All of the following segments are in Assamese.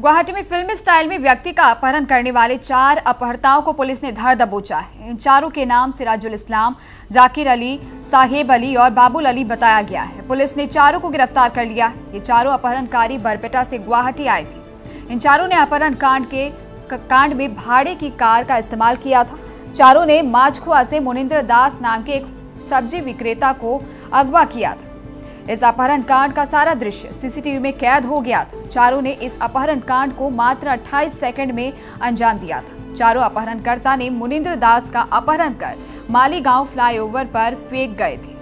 गुवाहाटी में फिल्मी स्टाइल में व्यक्ति का अपहरण करने वाले 4 अपहर्ताओं को पुलिस ने धर दबोचा है। इन चारों के नाम सिराजुल इस्लाम, जाकिर अली, साहेब अली और बाबुल अली बताया गया है। पुलिस ने चारों को गिरफ्तार कर लिया। ये चारों अपहरणकारी बरपेटा से गुवाहाटी आए थे। इन चारों ने अपहरण कांड में भाड़े की कार का इस्तेमाल किया था। चारों ने माचखुआ से मुनिंद्र दास नाम के एक सब्जी विक्रेता को अगवा किया था। इस अपहरण कांड का सारा दृश्य सीसीटीवी में कैद हो गया था। चारों ने इस अपहरण कांड को मात्र 28 सेकंड में अंजाम दिया था। चारों अपहरणकर्ता ने मुनिंद्र दास का अपहरण कर मालीगांव फ्लाईओवर पर फेंक गए थे।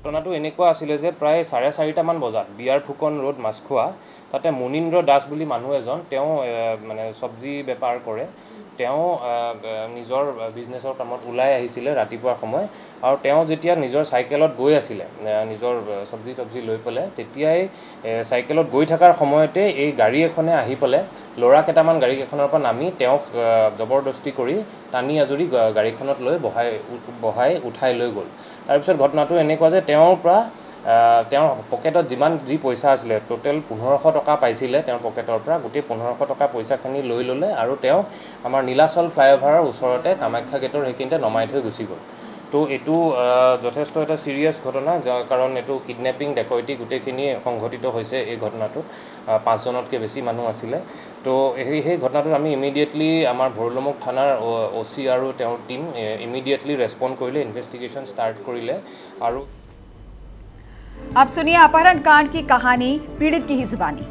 घटनाটো এনেকুৱা আছিল যে প্ৰায় 4:30 মান বজাত বিয়াৰ ফুকন ৰোড মাছখোৱা তাতে মুনিন্দ্ৰ দাস বুলি মানুহ এজন তেওঁ মানে সবজি বেপাৰ কৰে। তেওঁ নিজৰ বিজনেছৰ কামত ওলাই আহিছিল ৰাতিপুৱাৰ সময় আৰু তেওঁ যেতিয়া নিজৰ সাইকেলত গৈ আছিল নিজৰ সবজি লৈ পলে তেতিয়াই সাইকেলত গৈ থকাৰ সময়তে এই গাড়ী এখনে আহি পলে লৰা কেটামান গাড়ী এখনৰ পৰা নামি তেওঁক জবৰদস্তি কৰি টানি আজৰি গাড়ীখনত লৈ বহাই উঠাই লৈ গ'ল। তাৰ পিছত ঘটনাটো এনেকুৱা যে তেওঁৰ পকেটত যি পইচা আছিল টোটাল 1500 টকা পাইছিল। তেওঁৰ পকেটৰ পৰা গোটেই 1500 টকা পইচাখিনি লৈ ললে আৰু তেওঁ আমাৰ নীলাচল ফ্লাইওভাৰৰ ওচৰতে কামাখ্যা গেটৰ হেকিনতে নমাই থৈ গুচি গ'ল। তো এটো যথেষ্ট এটা সিৰিয়াস ঘটনা, কাৰণ এটো কিডন্যাপিং ডেকয়টি গোটেইখিনি সংঘটিত হৈছে। এই ঘটনাটো 5 জনতকৈ বেছি মানুহ আছিল। তো এই ঘটনাটোত আমি ইমিডিয়েটলি আমাৰ ভৰলুমুখ থানাৰ ওসি আৰু তেওঁৰ টিম ইমিডিয়েটলি ৰেসপন্ড কৰিলে, ইনভেস্টিগেशन স্টাर्ट কৰিলে। আৰু अब सुनिए अपहरण कांड की कहानी पीड़ित की ही जुबानी।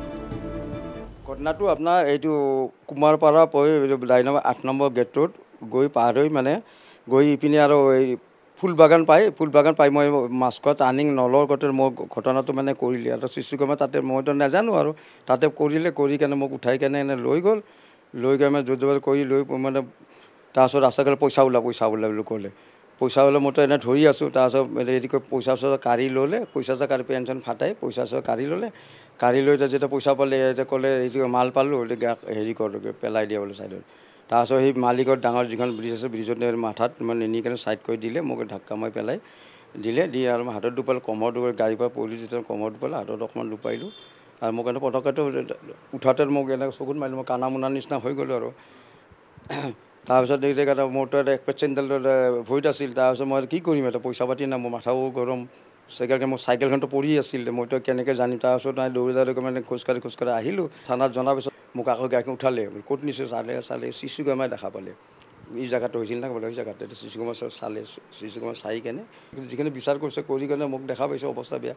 घटनाটো আপোনাৰ এইটো Kumarpara line number 8 number gate road গৈ পাৰ হৈ মানে গৈ ইপিনে আৰু এই ফুলবাগান পাই মই মাছখোৱা টাৰ্ণিং নলৰ গতে মই ঘটনাটো মানে কৰিলে আৰু শিশুকমে তাতে মইতো নাজানো আৰু তাতে কৰি কেনে মোক উঠাই কেনে লৈ গ'ল। লৈ গৈ মই জোৰ কৰি লৈ মানে তাৰপিছত ৰাস্তাকাল পইচা ওলা বুলি ক'লে। পইচা ওলা মইতো এনে ধৰি আছোঁ। তাৰপিছত হেৰি পইচা কাঢ়ি ল'লে, পইচা কাঢ়ি পেঞ্চন ফাটাই পইচা কাঢ়ি ল'লে। কাঢ়ি লৈ যেতিয়া পইচা পালে ক'লে এইটো মাল পালোঁ হেৰি কৰোঁ পেলাই দিয়া বোলে ছাইডত। তাৰপিছত সেই মালিকৰ ডাঙৰ যিখন ব্ৰিজ আছে ব্ৰিজত মাথাত মানে নি কেনে ছাইড কৰি দিলে, মোক ধাক্কা মাৰি পেলাই দি আৰু মই হাতত দুপালে কমৰ দুপালে গাড়ীৰ পৰা পৰিলোঁ। যেতিয়া কমৰ দুপালে হাতত অকণমান দুপাইলোঁ আৰু মোক এনে পটকতে উঠাতে মোক এনেকৈ চকুত মাৰিলোঁ। মই কানা মোনাৰ নিচিনা হৈ গ'লোঁ আৰু তাৰপিছত এইটো মোৰতো এক পেচেণ্টেল ভৰিত আছিল। তাৰপিছত মই কি কৰিম, এটা পইচা পাতি নাই, মোৰ মাথাও গৰম। মোৰ চাইকেলখনটো পৰি আছিল, মইতো কেনেকৈ জানিম। তাৰপিছত মই দৌৰি মানে খোজকাঢ়ি আহিলোঁ। থানাত জনাৰ পিছত মোক আকৌ গাড়ীখন উঠালে। ক'ত নিছে চালে চিচুগামাই দেখা পালে এই জেগাটো হৈছিল না বোলে। সেই জেগাতে চিচুগামা চালে, চিচুগামা চাই কেনে যিখিনি বিচাৰ কৰিছে কৰি কেনে মোক দেখা পাইছে অৱস্থা বেয়া।